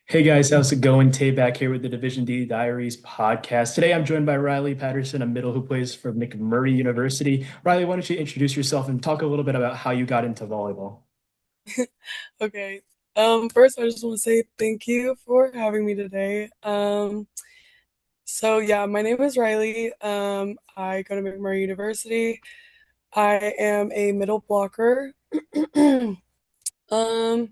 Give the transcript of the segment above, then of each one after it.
Hey guys, how's it going? Tay back here with the Division D Diaries podcast. Today I'm joined by Rylie Patterson, a middle who plays for McMurry University. Rylie, why don't you introduce yourself and talk a little bit about how you got into volleyball? Okay. First I just want to say thank you for having me today. So yeah, my name is Riley. I go to McMurray University. I am a middle blocker. Um,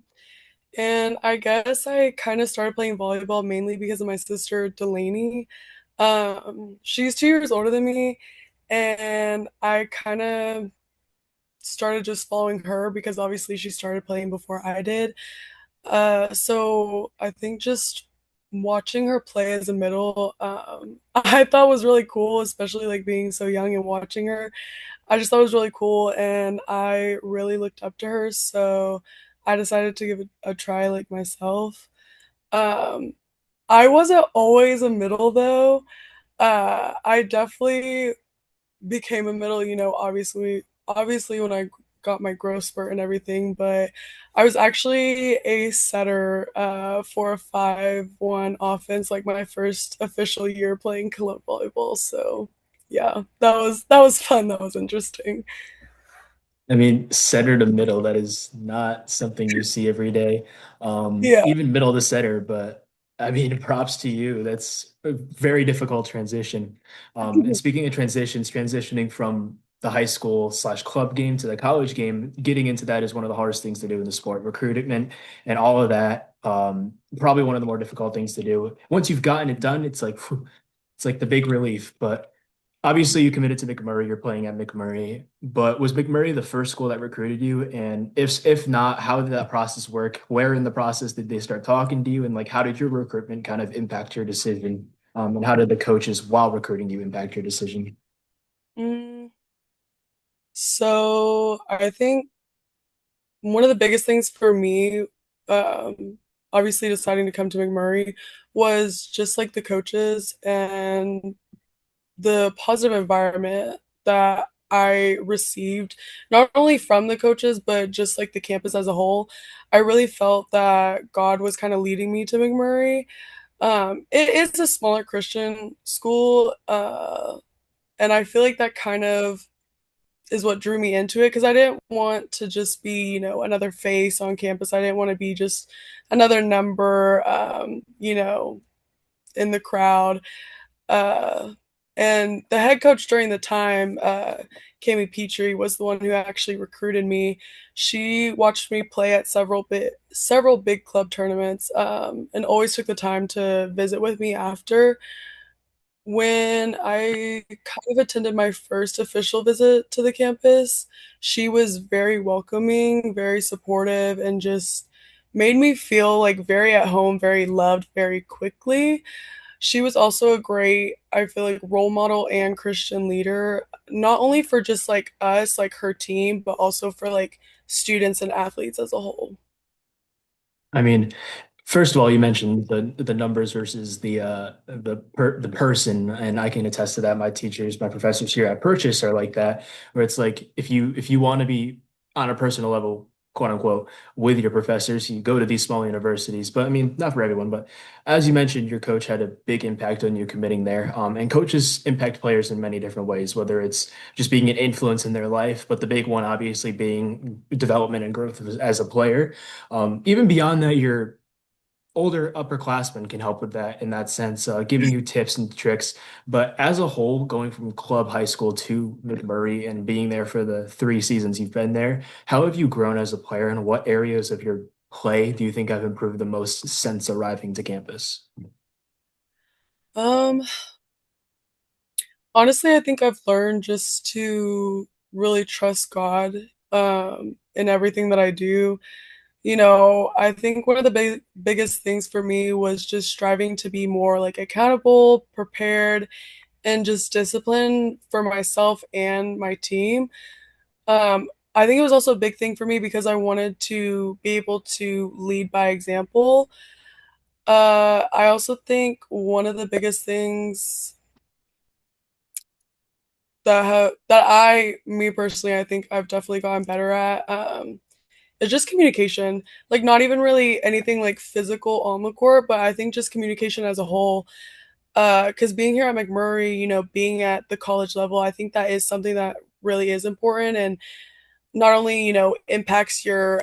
and I guess I kind of started playing volleyball mainly because of my sister Delaney. She's 2 years older than me, and I kind of started just following her because obviously she started playing before I did. So I think just watching her play as a middle, I thought was really cool, especially like being so young and watching her. I just thought it was really cool, and I really looked up to her, so I decided to give it a try like myself. Um, I wasn't always a middle though. I definitely became a middle, obviously when I got my growth spurt and everything, but I was actually a setter for a 5-1 offense, like my first official year playing club volleyball. So yeah, that was fun. That was interesting. I mean, center to middle, that is not something you see every day. Yeah. Even middle to center, but I mean, props to you. That's a very difficult transition. And speaking of transitions, transitioning from the high school slash club game to the college game, getting into that is one of the hardest things to do in the sport. Recruitment and all of that, probably one of the more difficult things to do. Once you've gotten it done, it's like whew, it's like the big relief. But obviously, you committed to McMurray. You're playing at McMurray, but was McMurray the first school that recruited you? And if not, how did that process work? Where in the process did they start talking to you? And like, how did your recruitment kind of impact your decision? And how did the coaches while recruiting you impact your decision? Mm, so I think one of the biggest things for me, obviously deciding to come to McMurray, was just like the coaches and the positive environment that I received, not only from the coaches, but just like the campus as a whole. I really felt that God was kind of leading me to McMurray. It is a smaller Christian school, and I feel like that kind of is what drew me into it because I didn't want to just be, another face on campus. I didn't want to be just another number, in the crowd. Uh, and the head coach during the time, Cami Petrie, was the one who actually recruited me. She watched me play at several big club tournaments, and always took the time to visit with me after. When I kind of attended my first official visit to the campus, she was very welcoming, very supportive, and just made me feel like very at home, very loved very quickly. She was also a great, I feel like, role model and Christian leader, not only for just like us, like her team, but also for like students and athletes as a whole. I mean, first of all, you mentioned the numbers versus the person, and I can attest to that. My teachers, my professors here at Purchase are like that, where it's like if you want to be on a personal level, quote unquote, with your professors, you go to these small universities. But I mean, not for everyone. But as you mentioned, your coach had a big impact on you committing there. And coaches impact players in many different ways, whether it's just being an influence in their life, but the big one obviously being development and growth as a player. Even beyond that, your older upperclassmen can help with that in that sense, giving you tips and tricks. But as a whole, going from club high school to McMurray and being there for the 3 seasons you've been there, how have you grown as a player and what areas of your play do you think have improved the most since arriving to campus? Um, Honestly, I think I've learned just to really trust God, in everything that I do. I think one of the biggest things for me was just striving to be more like accountable, prepared, and just disciplined for myself and my team. I think it was also a big thing for me because I wanted to be able to lead by example. I also think one of the biggest things that me personally, I think I've definitely gotten better at, it's just communication. Like not even really anything like physical on the court, but I think just communication as a whole. Because being here at McMurray, being at the college level, I think that is something that really is important and not only, impacts your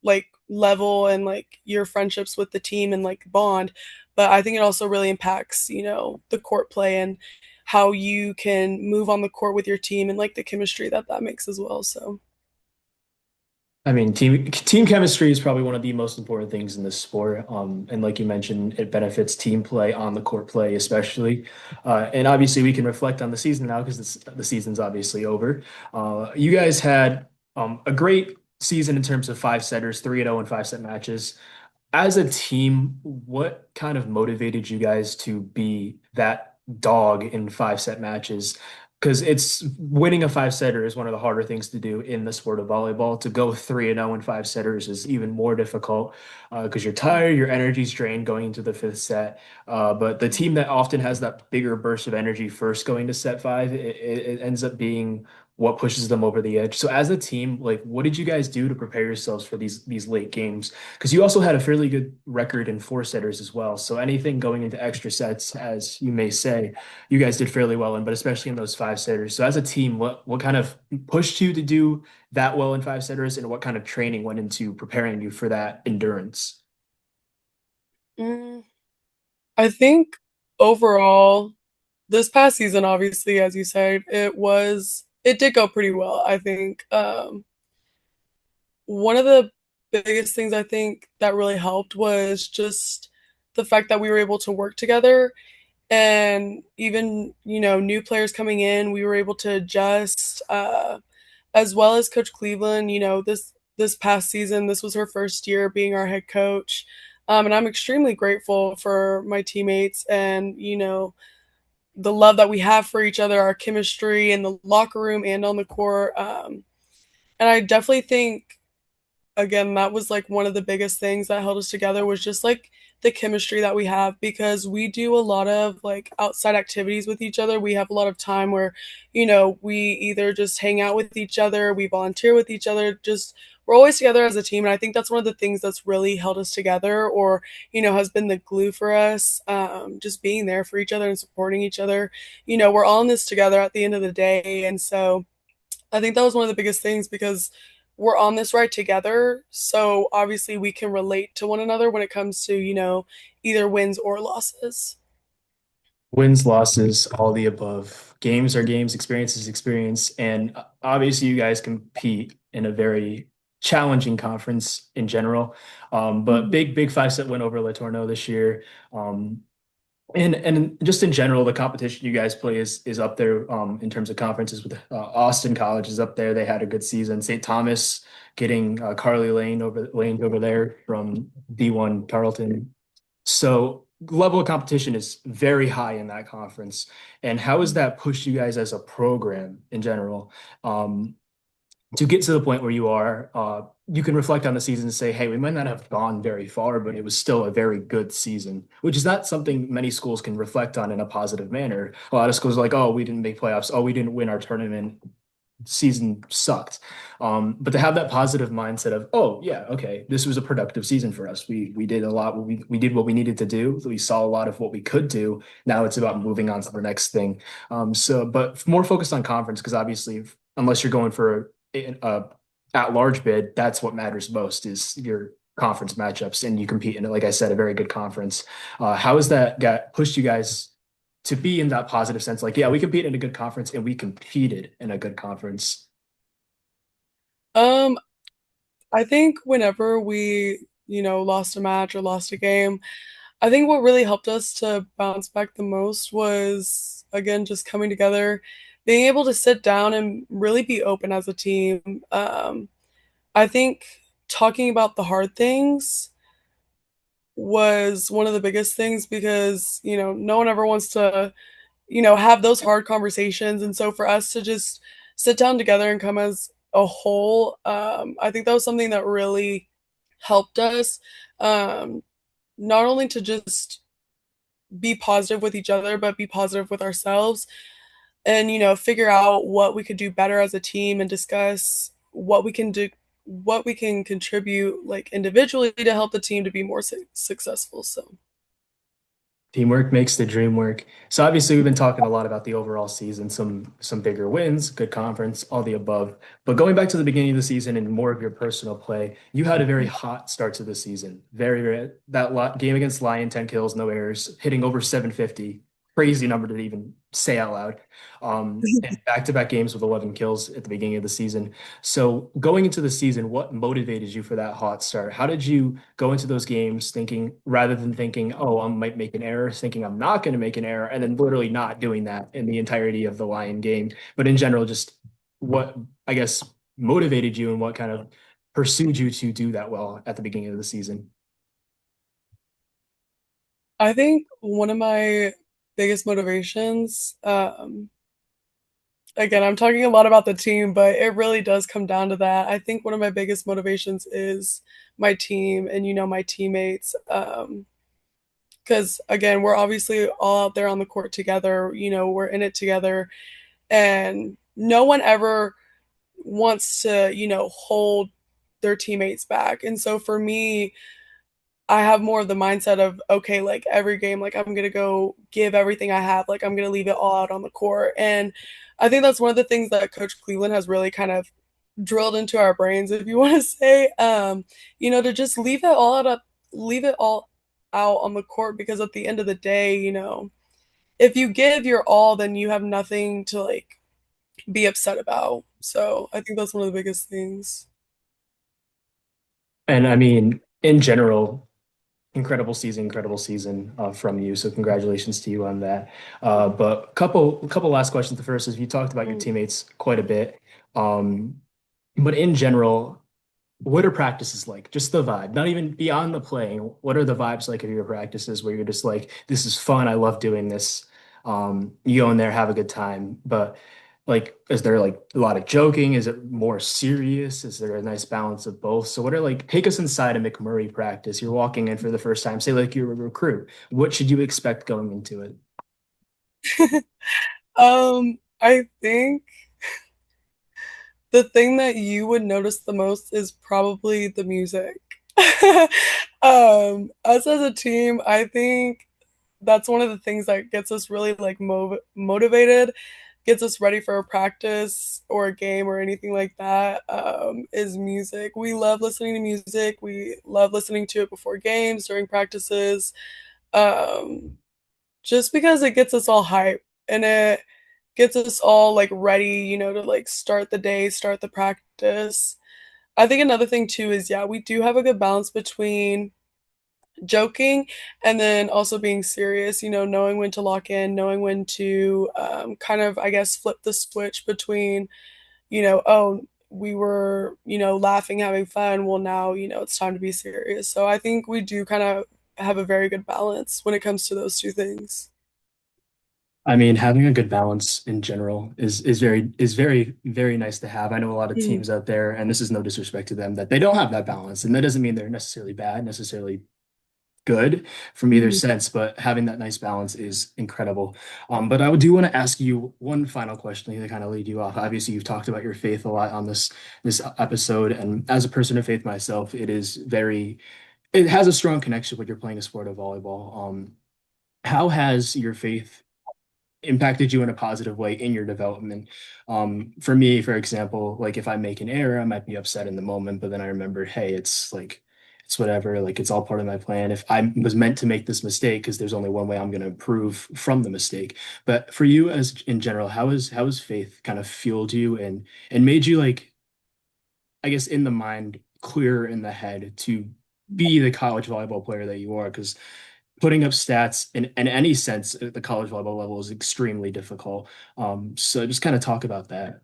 like level and like your friendships with the team and like bond, but I think it also really impacts, the court play and how you can move on the court with your team and like the chemistry that that makes as well. So, I mean, team chemistry is probably one of the most important things in this sport. And like you mentioned, it benefits team play, on the court play, especially. And obviously, we can reflect on the season now because the season's obviously over. You guys had a great season in terms of five setters, 3-0 in five set matches. As a team, what kind of motivated you guys to be that dog in five set matches? Because it's winning a five setter is one of the harder things to do in the sport of volleyball. To go 3-0 in five setters is even more difficult because you're tired, your energy's drained going into the fifth set. But the team that often has that bigger burst of energy first going to set five, it ends up being what pushes them over the edge. So as a team, like what did you guys do to prepare yourselves for these late games? Because you also had a fairly good record in four setters as well. So anything going into extra sets, as you may say, you guys did fairly well in, but especially in those five setters. So as a team, what kind of pushed you to do that well in five setters, and what kind of training went into preparing you for that endurance? mm, I think overall, this past season, obviously, as you said, it did go pretty well. I think one of the biggest things I think that really helped was just the fact that we were able to work together and even, new players coming in, we were able to adjust, as well as Coach Cleveland, this past season, this was her first year being our head coach. And I'm extremely grateful for my teammates and, the love that we have for each other, our chemistry in the locker room and on the court. And I definitely think again, that was like one of the biggest things that held us together was just like the chemistry that we have because we do a lot of like outside activities with each other. We have a lot of time where, we either just hang out with each other, we volunteer with each other, just we're always together as a team. And I think that's one of the things that's really held us together or, has been the glue for us, just being there for each other and supporting each other. We're all in this together at the end of the day. And so, I think that was one of the biggest things because we're on this ride together. So obviously we can relate to one another when it comes to, either wins or losses. Wins, losses, all the above. Games are games, experience is experience. And obviously, you guys compete in a very challenging conference in general. But big five set win over Latorno this year. Um, and just in general, the competition you guys play is up there in terms of conferences with Austin College is up there. They had a good season. St. Thomas getting Carly Lane over there from D1 Tarleton. So level of competition is very high in that conference. And how has that pushed you guys as a program in general? Um, to get to the point where you are, you can reflect on the season and say, hey, we might not have gone very far, but it was still a very good season, which is not something many schools can reflect on in a positive manner. A lot of schools are like, oh, we didn't make playoffs. Oh, we didn't win our tournament. Season sucked. But to have that positive mindset of, oh, yeah, okay, this was a productive season for us. We did a lot. We did what we needed to do. We saw a lot of what we could do. Now it's about moving on to the next thing. But more focused on conference because obviously, unless you're going for a at-large bid, that's what matters most is your conference matchups, and you compete in it. Like I said, a very good conference. How has that got pushed you guys to be in that positive sense? Like, yeah, we compete in a good conference, and we competed in a good conference. Um, I think whenever we, lost a match or lost a game, I think what really helped us to bounce back the most was again just coming together, being able to sit down and really be open as a team. I think talking about the hard things was one of the biggest things because, no one ever wants to, have those hard conversations. And so for us to just sit down together and come as a whole, I think that was something that really helped us. Um, Not only to just be positive with each other, but be positive with ourselves and, figure out what we could do better as a team and discuss what we can what we can contribute like individually to help the team to be more successful. So Teamwork makes the dream work. So obviously we've been talking a lot about the overall season, some bigger wins, good conference, all the above. But going back to the beginning of the season and more of your personal play, you had a very hot start to the season. Very that game against Lion, 10 kills, no errors, hitting over 750. Crazy number to even say out loud. And back-to-back games with 11 kills at the beginning of the season. So going into the season, what motivated you for that hot start? How did you go into those games thinking, rather than thinking, oh, I might make an error, thinking I'm not going to make an error, and then literally not doing that in the entirety of the Lion game? But in general, just what, I guess, motivated you and what kind of pursued you to do that well at the beginning of the season? I think one of my biggest motivations, again, I'm talking a lot about the team, but it really does come down to that. I think one of my biggest motivations is my team and, my teammates. Because again, we're obviously all out there on the court together, we're in it together, and no one ever wants to, hold their teammates back. And so for me, I have more of the mindset of, okay, like every game, like I'm gonna go give everything I have, like I'm gonna leave it all out on the court. And I think that's one of the things that Coach Cleveland has really kind of drilled into our brains, if you want to say, to just leave it all out on the court, because at the end of the day, if you give your all, then you have nothing to like be upset about. So I think that's one of the biggest things. And I mean, in general, incredible season from you. So congratulations to you on that. But couple last questions. The first is you talked about your Mm. teammates quite a bit. Um, but in general, what are practices like? Just the vibe, not even beyond the playing. What are the vibes like of your practices where you're just like, this is fun. I love doing this. You go in there, have a good time. But like, is there like a lot of joking? Is it more serious? Is there a nice balance of both? So what are like, take us inside a McMurray practice. You're walking in for the first time, say like you're a recruit. What should you expect going into it? I think the thing that you would notice the most is probably the music. Us as a team, I think that's one of the things that gets us really like motivated, gets us ready for a practice or a game or anything like that. Is music. We love listening to music. We love listening to it before games, during practices. Um, just because it gets us all hype and it gets us all like ready, to like start the day, start the practice. I think another thing too is, yeah, we do have a good balance between joking and then also being serious, knowing when to lock in, knowing when to kind of, I guess, flip the switch between, oh, we were, laughing, having fun. Well, now, it's time to be serious. So I think we do kind of have a very good balance when it comes to those two things. I mean, having a good balance in general is very nice to have. I know a lot of Mhm. teams out there, and this is no disrespect to them, that they don't have that balance, and that doesn't mean they're necessarily bad, necessarily good from either Mhm. sense. But having that nice balance is incredible. But I do want to ask you one final question to kind of lead you off. Obviously, you've talked about your faith a lot on this episode, and as a person of faith myself, it has a strong connection when you're playing a sport of volleyball. How has your faith impacted you in a positive way in your development? For me, for example, like if I make an error, I might be upset in the moment, but then I remember, hey, it's like it's whatever, like it's all part of my plan. If I was meant to make this mistake, because there's only one way I'm going to improve from the mistake. But for you, as in general, how has faith kind of fueled you and made you like, I guess, in the mind, clearer in the head to be the college volleyball player that you are? Because putting up stats in any sense at the college volleyball level is extremely difficult. So just kind of talk about that.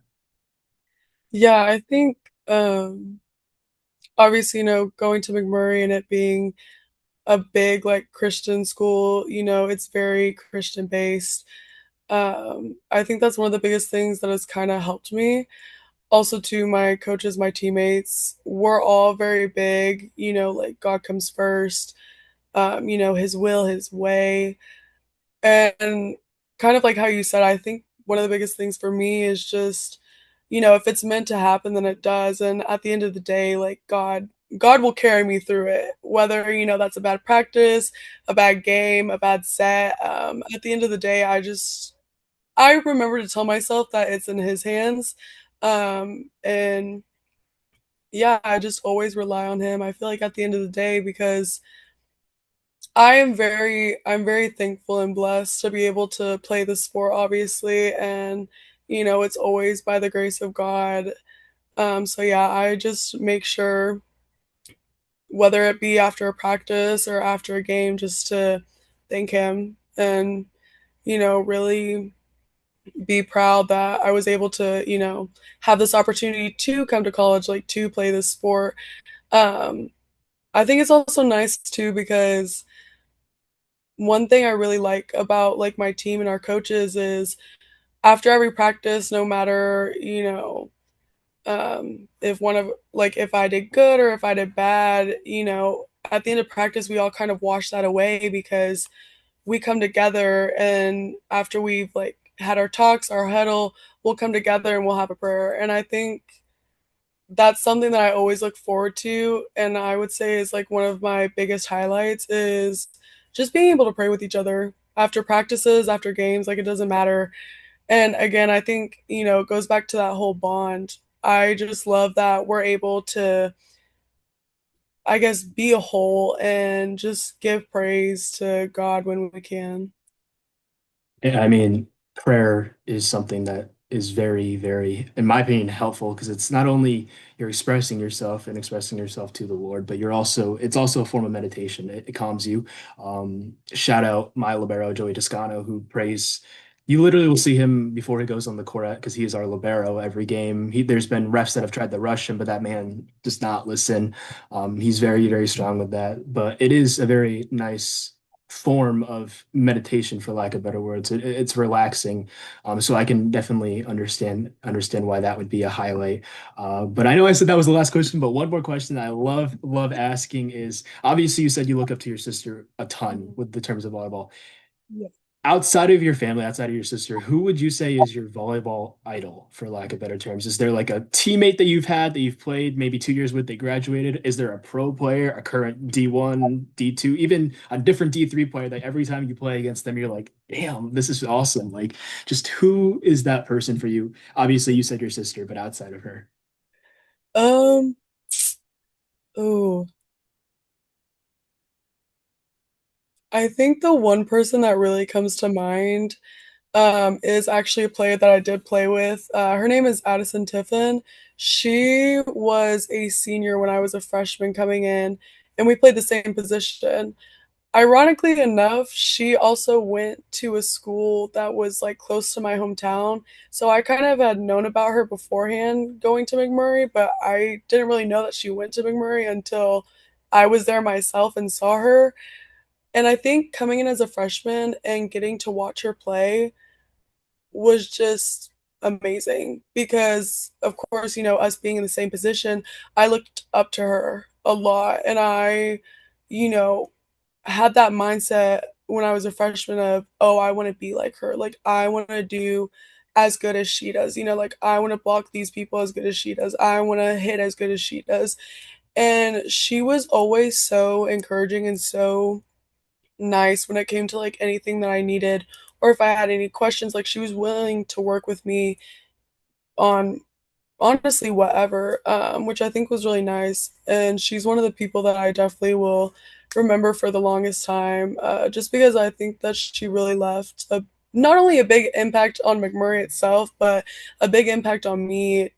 Yeah, I think obviously, going to McMurray and it being a big like Christian school, it's very Christian based. I think that's one of the biggest things that has kind of helped me. Also, to my coaches, my teammates, we're all very big, like God comes first, his will, his way. And kind of like how you said, I think one of the biggest things for me is just if it's meant to happen, then it does. And at the end of the day, like God will carry me through it, whether, that's a bad practice, a bad game, a bad set. At the end of the day, I remember to tell myself that it's in his hands. And yeah, I just always rely on him. I feel like at the end of the day, because I'm very thankful and blessed to be able to play the sport, obviously, and it's always by the grace of God. So yeah, I just make sure, whether it be after a practice or after a game, just to thank him and really be proud that I was able to have this opportunity to come to college, like to play this sport. Um, I think it's also nice too because one thing I really like about like my team and our coaches is after every practice, no matter, if one of like if I did good or if I did bad, at the end of practice we all kind of wash that away because we come together and after we've like had our talks, our huddle, we'll come together and we'll have a prayer. And I think that's something that I always look forward to, and I would say is like one of my biggest highlights is just being able to pray with each other after practices, after games, like it doesn't matter. And again, I think, it goes back to that whole bond. I just love that we're able to, I guess, be a whole and just give praise to God when we can. Yeah, I mean, prayer is something that is very, very, in my opinion, helpful because it's not only you're expressing yourself and expressing yourself to the Lord, but it's also a form of meditation. It calms you. Shout out my libero, Joey Toscano, who prays. You literally will see him before he goes on the court because he is our libero every game. There's been refs that have tried to rush him, but that man does not listen. He's very, very strong with that. But it is a very nice form of meditation, for lack of better words. It's relaxing, so I can definitely understand why that would be a highlight. But I know I said that was the last question, but one more question I love asking is obviously you said you look up to your sister a ton Mhm. with the terms of volleyball. Yeah. Outside of your family, outside of your sister, who would you say is your volleyball idol, for lack of better terms? Is there like a teammate that you've had that you've played maybe 2 years with, they graduated? Is there a pro player, a current D1, D2, even a different D3 player that every time you play against them, you're like, damn, this is awesome. Like, just who is that person for you? Obviously, you said your sister, but outside of her. Um, oh, I think the one person that really comes to mind is actually a player that I did play with. Her name is Addison Tiffin. She was a senior when I was a freshman coming in, and we played the same position. Ironically enough, she also went to a school that was like close to my hometown. So I kind of had known about her beforehand going to McMurray, but I didn't really know that she went to McMurray until I was there myself and saw her. And I think coming in as a freshman and getting to watch her play was just amazing because of course, us being in the same position, I looked up to her a lot and you know, had that mindset when I was a freshman of, oh, I want to be like her. Like I want to do as good as she does. Like I want to block these people as good as she does. I want to hit as good as she does. And she was always so encouraging and so nice when it came to like anything that I needed or if I had any questions, like she was willing to work with me on honestly whatever, which I think was really nice. And she's one of the people that I definitely will remember for the longest time, just because I think that she really left not only a big impact on McMurray itself, but a big impact on me,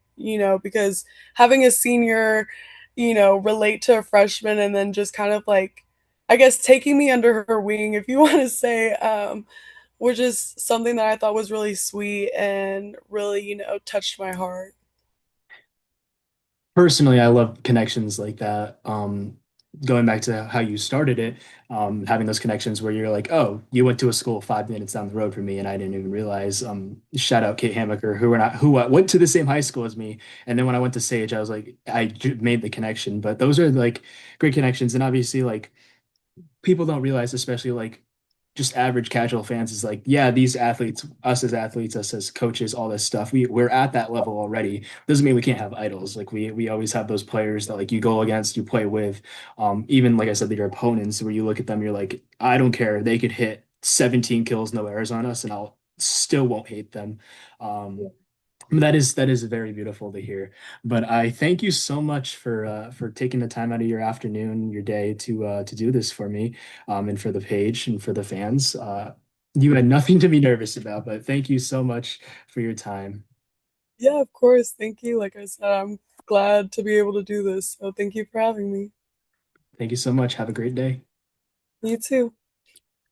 because having a senior, relate to a freshman and then just kind of like, I guess, taking me under her wing, if you want to say, which is something that I thought was really sweet and really, touched my heart. Personally, I love connections like that. Going back to how you started it, having those connections where you're like, oh, you went to a school 5 minutes down the road from me, and I didn't even realize. Shout out Kate Hamaker, who went to the same high school as me, and then when I went to Sage, I was like, made the connection. But those are like great connections, and obviously, like people don't realize, especially like just average casual fans is like, yeah, these athletes, us as coaches, all this stuff, we're at that level already. Doesn't mean we can't have idols. Like we always have those players that like you go against, you play with. Even like I said, your opponents, where you look at them, you're like, I don't care. They could hit 17 kills, no errors on us, and I'll still won't hate them. Yeah. Um, that is very beautiful to hear. But I thank you so much for taking the time out of your afternoon, your day to do this for me, and for the page and for the fans. You had nothing to be nervous about, but thank you so much for your time. Yeah, of course. Thank you. Like I said, I'm glad to be able to do this. So thank you for having me. Thank you so much. Have a great day. You too.